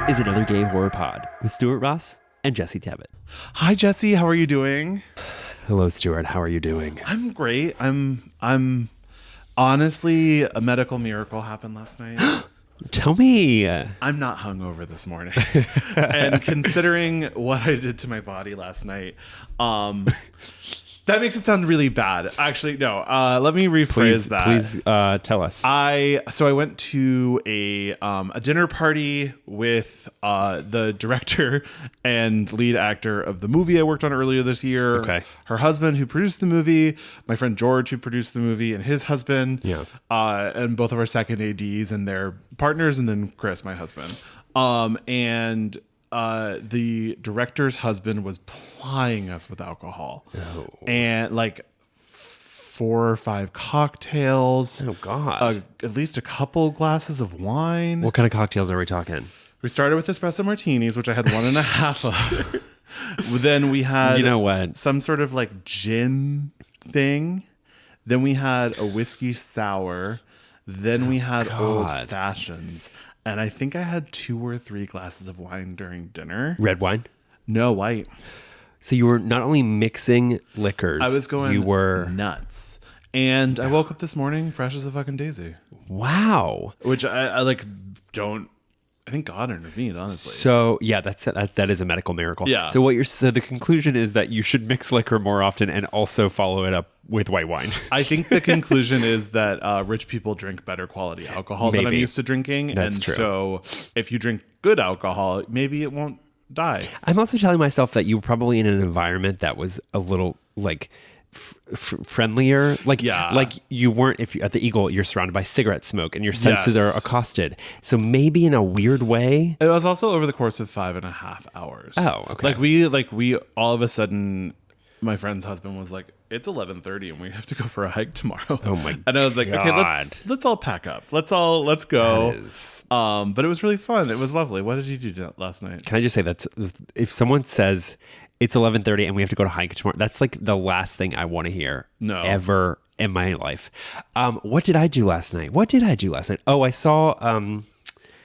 is Another Gay Horror Pod with Stuart Ross and Jesse Tevitt. Hi, Jesse. How are you doing? Hello, Stuart. How are you doing? I'm great. I'm honestly, a medical miracle happened last night. Tell me. I'm not hungover this morning. And considering what I did to my body last night, that makes it sound really bad. Actually, no. Let me rephrase that. Please tell us. I went to a dinner party with the director and lead actor of the movie I worked on earlier this year. Okay. Her husband, who produced the movie, my friend George, who produced the movie, and his husband. Yeah. And both of our second ADs and their partners, and then Chris, my husband. And the director's husband was plying us with alcohol. Oh. And like 4 or 5 cocktails. Oh, God. At least a couple glasses of wine. What kind of cocktails are we talking? We started with espresso martinis, which I had 1.5 of. Then we had, You know what? some sort of like gin thing. Then we had a whiskey sour. Then we had old fashions. And I think I had 2 or 3 glasses of wine during dinner. Red wine? No, white. So you were not only mixing liquors. I was going You were... nuts. And I woke up this morning fresh as a fucking daisy. Wow. Which I like don't... I think God intervened, honestly. So yeah, that is a medical miracle. Yeah. So the conclusion is that you should mix liquor more often and also follow it up with white wine. I think the conclusion is that rich people drink better quality alcohol than I'm Maybe. used to drinking. That's and true. So if you drink good alcohol, maybe it won't die. I'm also telling myself that you were probably in an environment that was a little like friendlier. Like, Yeah. like you weren't, if you at the Eagle, you're surrounded by cigarette smoke and your senses Yes. are accosted. So maybe in a weird way. It was also over the course of 5.5 hours. Oh, okay. Like we all of a sudden, my friend's husband was like, "It's 11:30 and we have to go for a hike tomorrow." Oh my And I was like, "Okay, God. let's all pack up. Let's go." That is- But it was really fun. It was lovely. What did you do last night? Can I just say that if someone says it's 11:30 and we have to go to hike tomorrow, that's like the last thing I want to hear ever in my life. What did I do last night? Oh, I saw,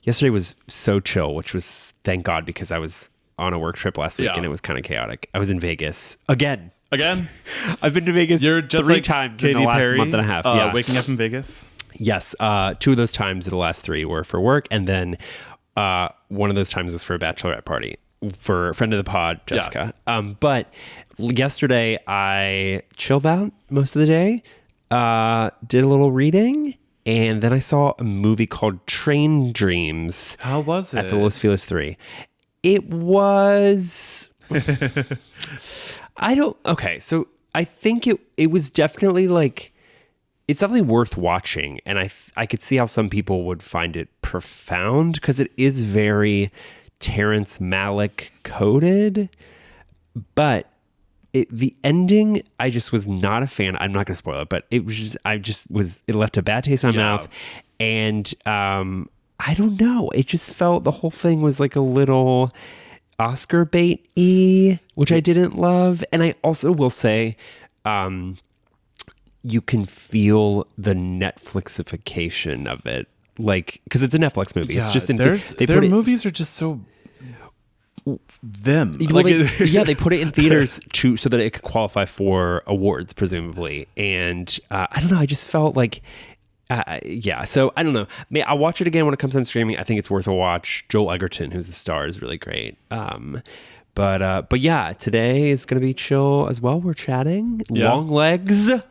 yesterday was so chill, which was, thank God, because I was on a work trip last week and it was kind of chaotic. I was in Vegas again. I've been to Vegas You're just 3 like times Katy in the last Perry, month and a half. Yeah. Waking up in Vegas. Yes. 2 of those times, the last 3 were for work. And then one of those times was for a bachelorette party for a friend of the pod, Jessica. Yeah. But yesterday I chilled out most of the day, did a little reading, and then I saw a movie called Train Dreams. How was it? At the Los Feliz 3. It was... Okay, so I think it was definitely like... It's definitely worth watching, and I could see how some people would find it profound, because it is very Terrence Malick coded, but the ending, I just was not a fan. I'm not going to spoil it, but it was it left a bad taste in my mouth, and I don't know. It just felt, the whole thing was like a little Oscar bait-y, which I didn't love, and I also will say, you can feel the Netflixification of it, like, because it's a Netflix movie. Yeah, It's just their movies are just so them. Well, they put it in theaters so that it could qualify for awards, presumably. And I don't know. I just felt like, So I don't know. I'll watch it again when it comes on streaming. I think it's worth a watch. Joel Egerton, who's the star, is really great. But yeah, today is going to be chill as well. We're chatting. Yeah. Long Legs. Which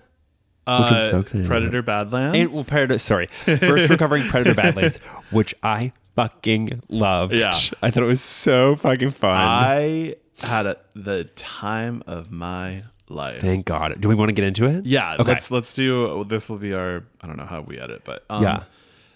I'm so excited Predator about. Badlands. First recovering Predator Badlands, which I fucking loved. Yeah. I thought it was so fucking fun. I had the time of my life. Thank God. Do we want to get into it? Yeah. Okay. Let's do, this will be our, I don't know how we edit, but Yeah.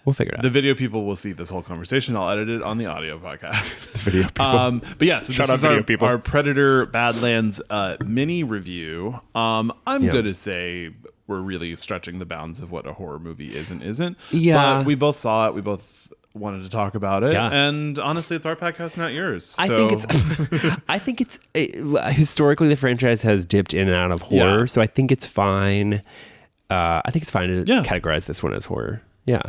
We'll figure it out. the video people will see this whole conversation. I'll edit it on the audio podcast. The video people. But yeah, so Shout this out is video people. our Predator Badlands mini review. I'm going to say we're really stretching the bounds of what a horror movie is and isn't. Yeah. But we both saw it. We both wanted to talk about it. Yeah. And honestly, it's our podcast, not yours. I think it's historically the franchise has dipped in and out of horror, Yeah. so I think it's fine. To Yeah. categorize this one as horror. Yeah.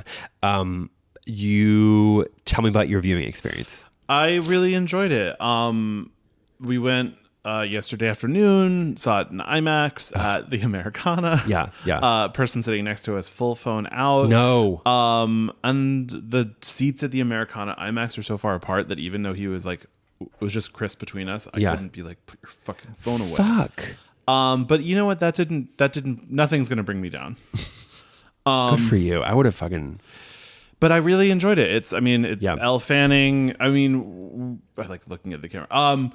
You tell me about your viewing experience. I really enjoyed it. We went yesterday afternoon, saw it in IMAX at the Americana. Yeah. Person sitting next to us, full phone out. No. And the seats at the Americana IMAX are so far apart that even though he was like, it was just crisp between us, I couldn't be like, put your fucking phone away. Fuck. But you know what? Nothing's gonna bring me down. Good for you. I would have fucking. But I really enjoyed it. It's Yeah. Elle Fanning. I like looking at the camera.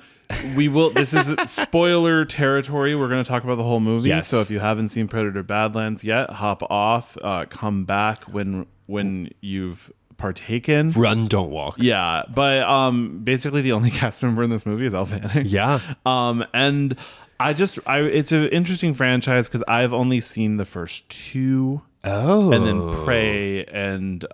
We will. This is spoiler territory. We're going to talk about the whole movie. Yes. So if you haven't seen Predator: Badlands yet, hop off. Come back when you've partaken. Run, don't walk. Yeah, but basically the only cast member in this movie is Elle Fanning. Yeah. And it's an interesting franchise because I've only seen the first two. Oh. And then Prey and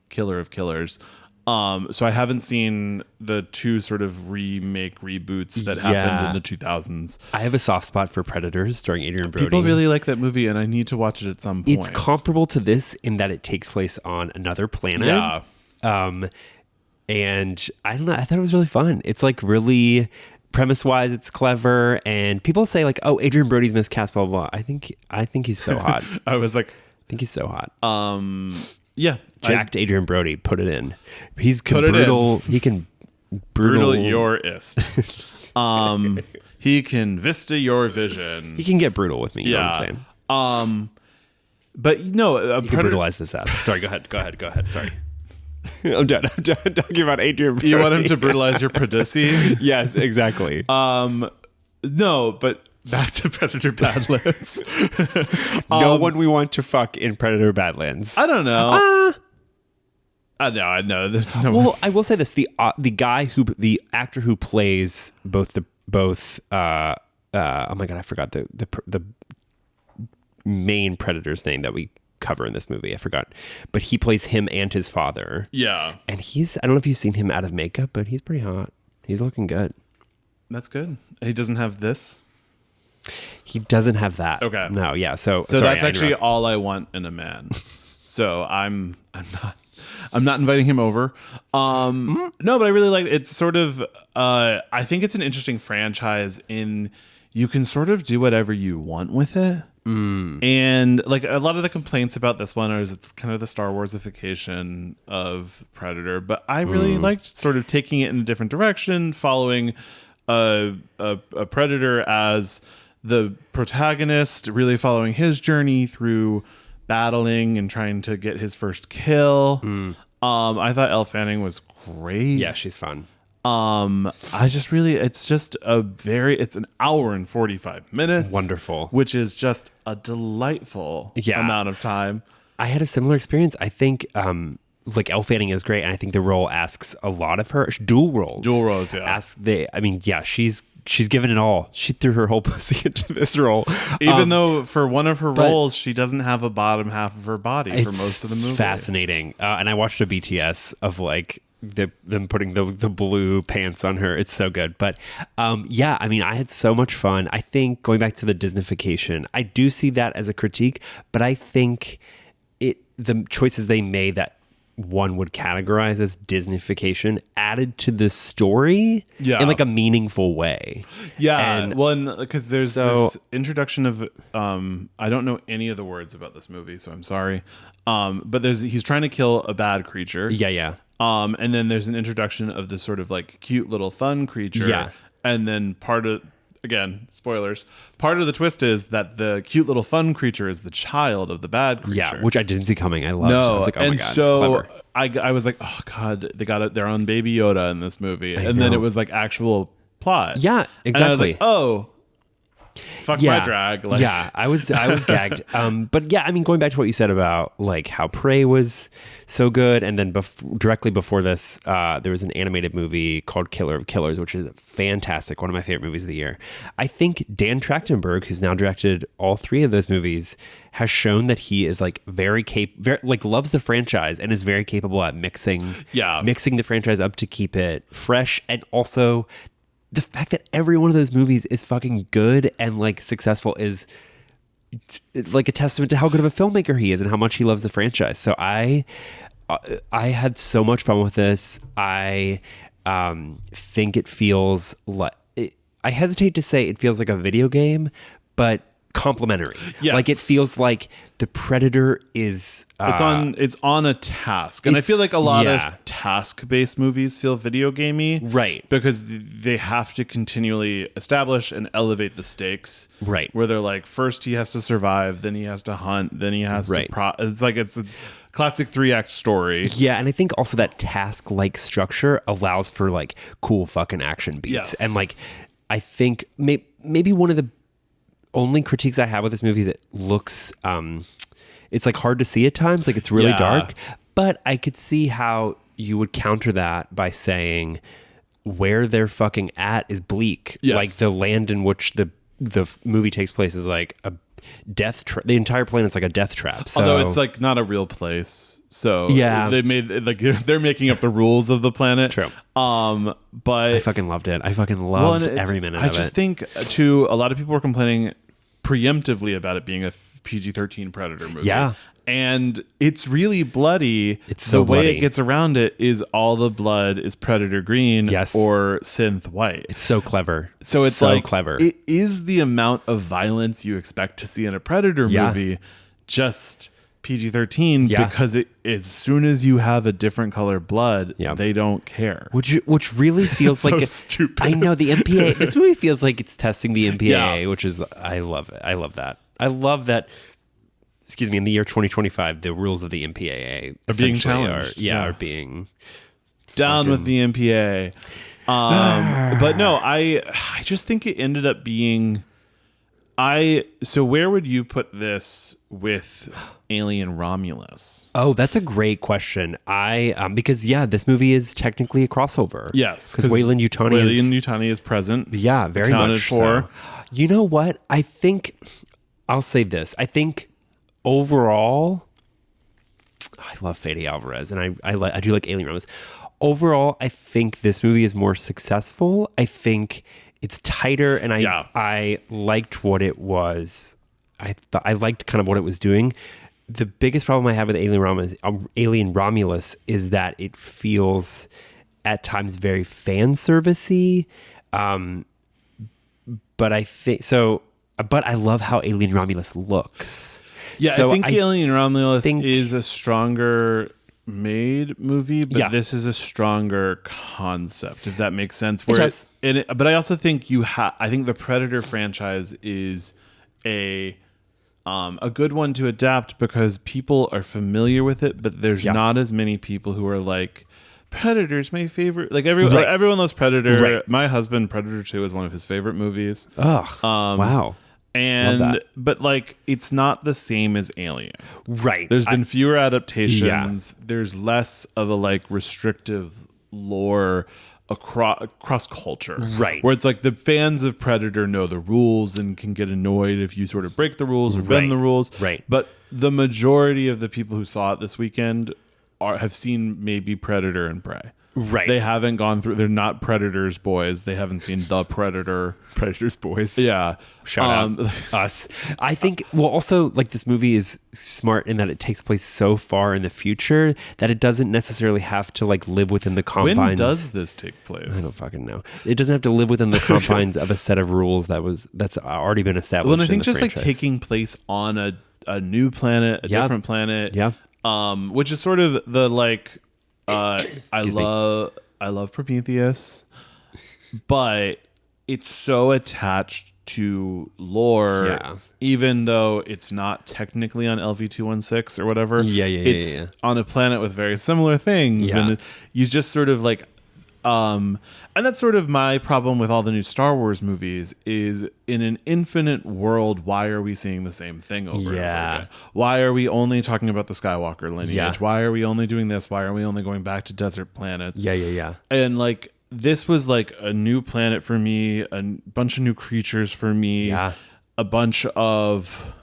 Killer of Killers. So I haven't seen the two sort of reboots that happened in the 2000s. I have a soft spot for Predators starring Adrian Brody. People really like that movie, and I need to watch it at some point. It's comparable to this in that it takes place on another planet. Yeah. And I don't know, I thought it was really fun. It's like really premise-wise, it's clever, and people say like, "Oh, Adrian Brody's miscast." Blah blah blah. I think he's so hot. I was like, I think he's so hot. Yeah, Jacked Adrian Brody, put it in. He can brutal your ist. He can vista your vision. He can get brutal with me. You know what I'm saying? But no, He can brutalize this ass. Sorry, go ahead. Sorry. I'm done talking about Adrian Brody. You want him to brutalize your Producy? Yes, exactly. No, but back to Predator Badlands. No one we want to fuck in Predator Badlands. I don't know. I know. Well, I will say this: the actor who plays both. Oh my god, I forgot the main Predator's name that we cover in this movie. I forgot, but he plays him and his father. Yeah, and I don't know if you've seen him out of makeup, but he's pretty hot. He's looking good. That's good. He doesn't have this. He doesn't have that. Okay. No. Yeah. So sorry, that's I actually interrupt. all I want in a man. So I'm not inviting him over. No, but I really like it. It's sort of I think it's an interesting franchise in you can sort of do whatever you want with it. And like a lot of the complaints about this one is it's kind of the Star Warsification of Predator, but I really liked sort of taking it in a different direction, following a Predator as the protagonist, really following his journey through battling and trying to get his first kill. I thought Elle Fanning was great. Yeah, she's fun. It's an hour and 45 minutes. Wonderful. Which is just a delightful amount of time. I had a similar experience. I think like Elle Fanning is great, and I think the role asks a lot of her. Dual roles, yeah. She's given it all. She threw her whole pussy into this role. Even though for one of her roles, she doesn't have a bottom half of her body for most of the movie. Fascinating. And I watched a BTS of like them putting the blue pants on her. It's so good. But yeah, I mean, I had so much fun. I think going back to the Disneyfication, I do see that as a critique, but I think the choices they made that one would categorize as Disneyfication added to the story in like a meaningful way. Yeah. And because there's this introduction of I don't know any of the words about this movie, so I'm sorry. But he's trying to kill a bad creature. Yeah. And then there's an introduction of this sort of like cute little fun creature. Yeah. And then again, spoilers. Part of the twist is that the cute little fun creature is the child of the bad creature. Yeah, which I didn't see coming. I loved. No, I was like, oh my god, so clever. I was like, oh god, they got their own Baby Yoda in this movie, and then it was like actual plot. Yeah, exactly. And I was like, oh, fuck my drag. Like, yeah, I was gagged. But yeah, I mean, going back to what you said about like how Prey was so good, and then directly before this, there was an animated movie called Killer of Killers, which is fantastic. One of my favorite movies of the year. I think Dan Trachtenberg, who's now directed all three of those movies, has shown that he is like very loves the franchise and is very capable at mixing the franchise up to keep it fresh, and also the fact that every one of those movies is fucking good and like successful is like a testament to how good of a filmmaker he is and how much he loves the franchise. So I had so much fun with this. I think it feels like, I hesitate to say it feels like a video game, but complimentary. Yes. Like it feels like the Predator is it's on a task, and I feel like a lot yeah. of task-based movies feel video gamey, Right. Because they have to continually establish and elevate the stakes, Right. Where they're like, first he has to survive, then he has to hunt, then he has Right. to. It's a classic 3-act story. Yeah, and I think also that task-like structure allows for like cool fucking action beats, Yes. and like I think maybe one of the only critiques I have with this movie is it looks it's like hard to see at times, like it's really Yeah. dark, but I could see how you would counter that by saying where they're fucking at is bleak. Yes. Like the land in which the movie takes place is like a death trap. The entire planet's like a death trap. So, Although it's like not a real place, so Yeah. they made like they're making up the rules of the planet. True. But I fucking loved it. I fucking loved and every minute I of it. just think too, a lot of people were complaining preemptively about it being a PG-13 Predator movie. Yeah. And it's really bloody. It's so the way bloody. it gets around it is all the blood is Predator green Yes. or synth white. It's so clever. So it's so like clever. It is the amount of violence you expect to see in a Predator Yeah. movie, just PG-13, Yeah. because as soon as you have a different color blood, Yeah. they don't care. Which really feels So like stupid. I know the MPA. This movie feels like it's testing the MPA, Yeah. which is I love it. I love that. I love that. Excuse me. In the year 2025, the rules of the MPAA Are being essentially challenged. Are Yeah. being Down with the MPA. But no, I just think it ended up being. So where would you put this with Alien Romulus? Oh, that's a great question. Because this movie is technically a crossover. Yes, because Wayland Yutani is present. Yeah, very accounted much for. so. You know what? I think I'll say this. I think overall, I love Fede Alvarez, and I do like Alien Romulus. Overall, I think this movie is more successful. I think it's tighter, and I liked what it was. I liked kind of what it was doing. The biggest problem I have with Alien Romulus is that it feels at times very fan servicey. But I think so. But I love how Alien Romulus looks. Yeah, So I think Alien Romulus think- is a stronger made movie, but Yeah. this is a stronger concept, if that makes sense. does. But I also think I think the Predator franchise is a good one to adapt because people are familiar with it, but there's not as many people who are like, Predator's my favorite. Like everyone loves Predator. Right. My husband, Predator 2 is one of his favorite movies. Ugh. Wow. Love that. But like it's not the same as Alien. Right. There's been fewer adaptations. There's less of a like restrictive lore across culture. Right. Where it's like the fans of Predator know the rules and can get annoyed if you sort of break the rules or bend the rules. Right. But the majority of the people who saw it this weekend have seen maybe Predator and Prey. Right. They haven't gone through. They're not Predators boys. They haven't seen the Predator. Predators boys. Yeah. Shout out us. I think, well, also, like, this movie is smart in that it takes place so far in the future that it doesn't necessarily have to, like, live within the confines. When does this take place? I don't fucking know. It doesn't have to live within the confines of a set of rules that's already been established. Well, and I think in the just franchise. like taking place on a new planet, a different planet. Yeah. Which is sort of the like, I love Prometheus, but it's so attached to lore, even though it's not technically on LV-216 or whatever. It's on a planet with very similar things, and you just sort of like, and that's sort of my problem with all the new Star Wars movies is in an infinite world, why are we seeing the same thing over and over again? Why are we only talking about the Skywalker lineage? Yeah. Why are we only doing this? Why are we only going back to desert planets? Yeah. And like, this was like a new planet for me, a bunch of new creatures for me, a bunch of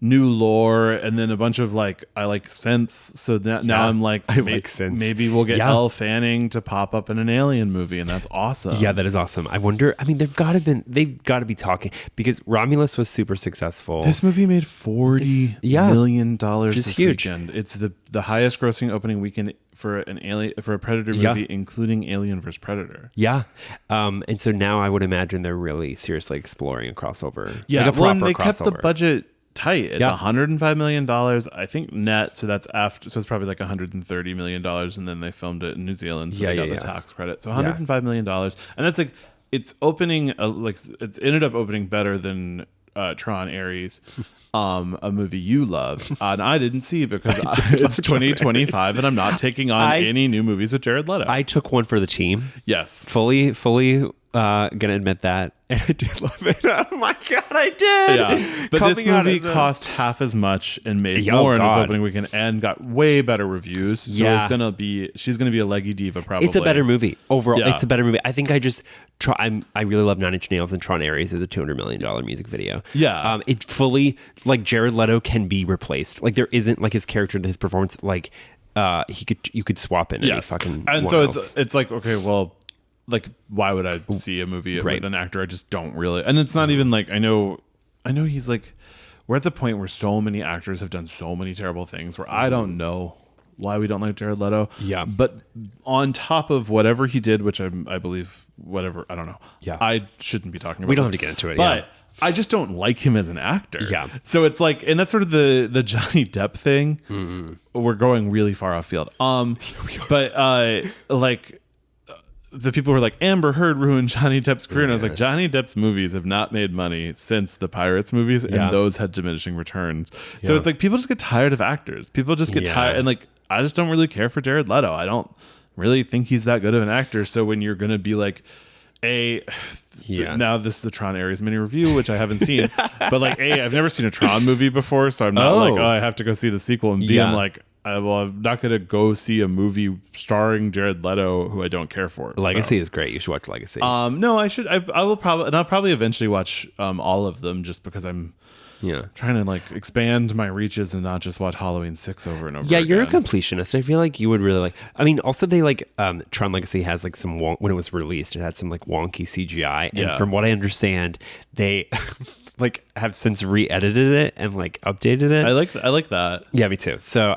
new lore, and then a bunch of like I like synths. So now I'm like, I like synths. Maybe we'll get Yeah. Elle Fanning to pop up in an Alien movie, and that's awesome. Yeah, that is awesome. I wonder. I mean, they've got to be talking because Romulus was super successful. This movie made $40 million Which is this huge. weekend. It's the highest grossing opening weekend for a Predator movie, including Alien vs Predator. Yeah, and so now I would imagine they're really seriously exploring a crossover. Yeah, like a well, and proper they kept the crossover. budget tight. It's Yeah. $105 million, I think, net. So that's after. So it's probably like $130 million, and then they filmed it in New Zealand, so they got the tax credit. So $105 million, and that's like it's opening. It's ended up opening better than Tron Ares, a movie you love, and I didn't see because it's 2025, and I'm not taking on any new movies with Jared Leto. I took one for the team. Yes, fully gonna admit that, and I did love it. Oh my god, I did. Yeah, but this movie cost half as much and made more in its opening weekend, and got way better reviews. So she's gonna be a leggy diva. Probably it's a better movie overall. Yeah. It's a better movie. I think I really love Nine Inch Nails, and Tron Ares is a $200 million music video. Yeah, it fully like Jared Leto can be replaced. Like there isn't like his character, his performance. Like you could swap in any fucking. And so else. it's like, okay, well, like why would I see a movie with an actor I just don't really? And it's not even like I know he's like, we're at the point where so many actors have done so many terrible things where I don't know why we don't like Jared Leto. Yeah. But on top of whatever he did, which I believe whatever, I don't know. Yeah. I shouldn't be talking about. We don't have to get into it. But yeah. I just don't like him as an actor. Yeah. So it's like, and that's sort of the Johnny Depp thing. Mm-hmm. We're going really far off field. But like the people were like, Amber Heard ruined Johnny Depp's career. And I was like, Johnny Depp's movies have not made money since the Pirates movies, and those had diminishing returns. So it's like people just get tired of actors. People just get tired. And like, I just don't really care for Jared Leto. I don't really think he's that good of an actor. So when you're going to be like, now this is the Tron Ares mini review, which I haven't seen, but like, I've never seen a Tron movie before, so I'm not like, I have to go see the sequel, and B, I'm like, I'm not going to go see a movie starring Jared Leto who I don't care for. Legacy is great. You should watch Legacy. No, I should. I will probably, and I'll probably eventually watch all of them, just because I'm trying to like expand my reaches and not just watch Halloween 6 over and over again. You're a completionist. I feel like you would really like. I mean, also they like Tron Legacy has like some when it was released, it had some like wonky CGI, and from what I understand, they like have since re-edited it and like updated it. I like that. Yeah, me too. So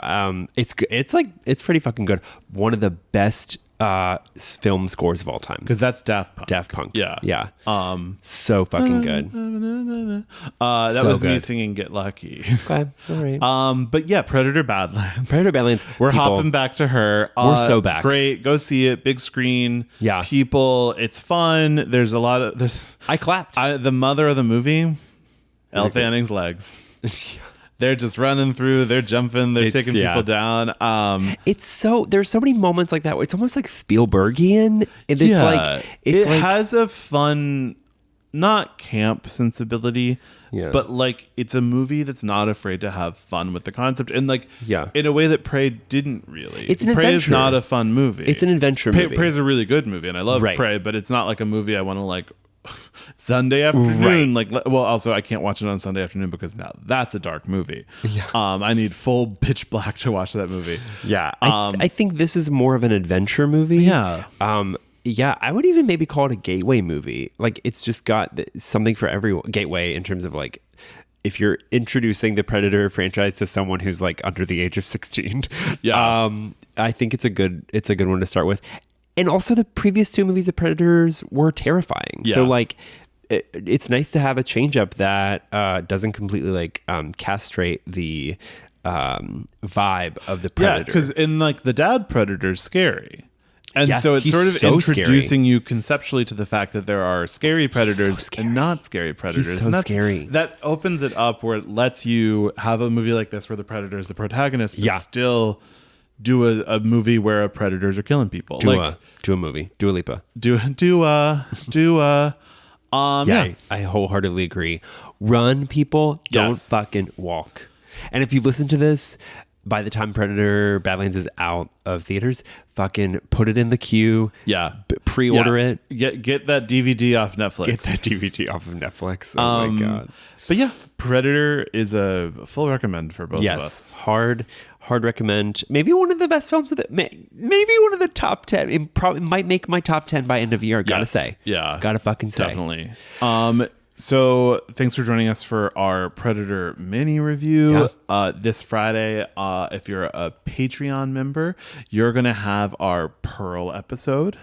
it's pretty fucking good. One of the best film scores of all time, because that's Daft Punk. Yeah. So fucking good. That So was me good. singing Get Lucky. Okay, all right. But yeah, Predator Badlands. We're hopping back to her. We're so back. Great. Go see it. Big screen. Yeah. People. It's fun. There's a lot of I clapped. the mother of the movie, Elle Fanning's legs. They're just running through. They're jumping. They're taking people down. There's so many moments like that where it's almost like Spielbergian. And it has a fun, not camp sensibility, but like it's a movie that's not afraid to have fun with the concept, and like in a way that Prey didn't really. It's an Prey adventure. is not a fun movie. It's an adventure movie. Prey is a really good movie, and I love Prey, but it's not like a movie I want to like Sunday afternoon. Like, well, also I can't watch it on Sunday afternoon because now that's a dark movie. I need full pitch black to watch that movie. I think this is more of an adventure movie. I would even maybe call it a gateway movie. Like, it's just got something for everyone. Gateway in terms of like, if you're introducing the Predator franchise to someone who's like under the age of 16, I think it's a good one to start with. And also, the previous two movies of Predators were terrifying. So like, it's nice to have a change up that doesn't completely like castrate the vibe of the Predator. Yeah, because in like the dad Predator's scary. And so it's sort of so introducing you conceptually to the fact that there are scary predators and not scary predators. He's so and scary. That opens it up where it lets you have a movie like this where the predator is the protagonist, but still do a movie where predators are killing people. Do a movie. Dua Lipa. I wholeheartedly agree. Run, people. Don't fucking walk. And if you listen to this, by the time Predator Badlands is out of theaters, fucking put it in the queue. pre-order it. Get that DVD off Netflix. Get that DVD off of Netflix. Oh my God. But yeah, Predator is a full recommend for both of us. Hard recommend. Maybe one of the best films of the, maybe one of the top 10. It probably might make my top 10 by end of year. Gotta say. Yeah. Gotta fucking say. Definitely. So thanks for joining us for our Predator mini review. This Friday, if you're a Patreon member, you're going to have our Pearl episode.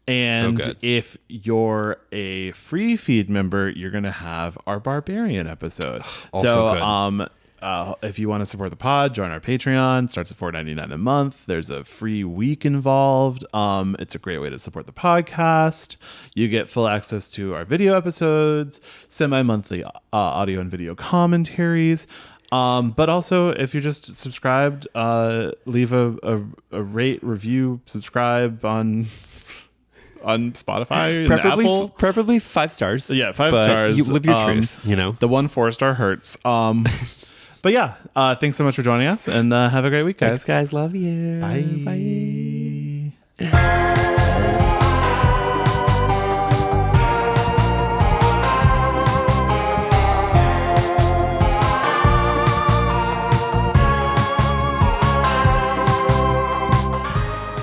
And So if you're a free feed member, you're going to have our Barbarian episode. Also good. If you want to support the pod, join our Patreon. Starts at $4.99 a month. There's a free week involved. It's a great way to support the podcast. You get full access to our video episodes, semi-monthly audio and video commentaries. But also, if you're just subscribed, leave a rate, review, subscribe on Spotify, and Apple. Preferably 5 stars. Yeah, 5 stars. You live your truth. You know, the 1 4-star hurts. But yeah, thanks so much for joining us, and have a great week, guys. Thanks, guys. Love you. Bye.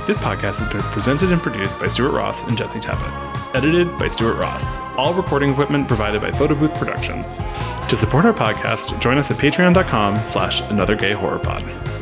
This podcast has been presented and produced by Stuart Ross and Jesse Tappett. Edited by Stuart Ross. All recording equipment provided by Photo Booth Productions. To support our podcast, join us at patreon.com/anothergayhorrorpod.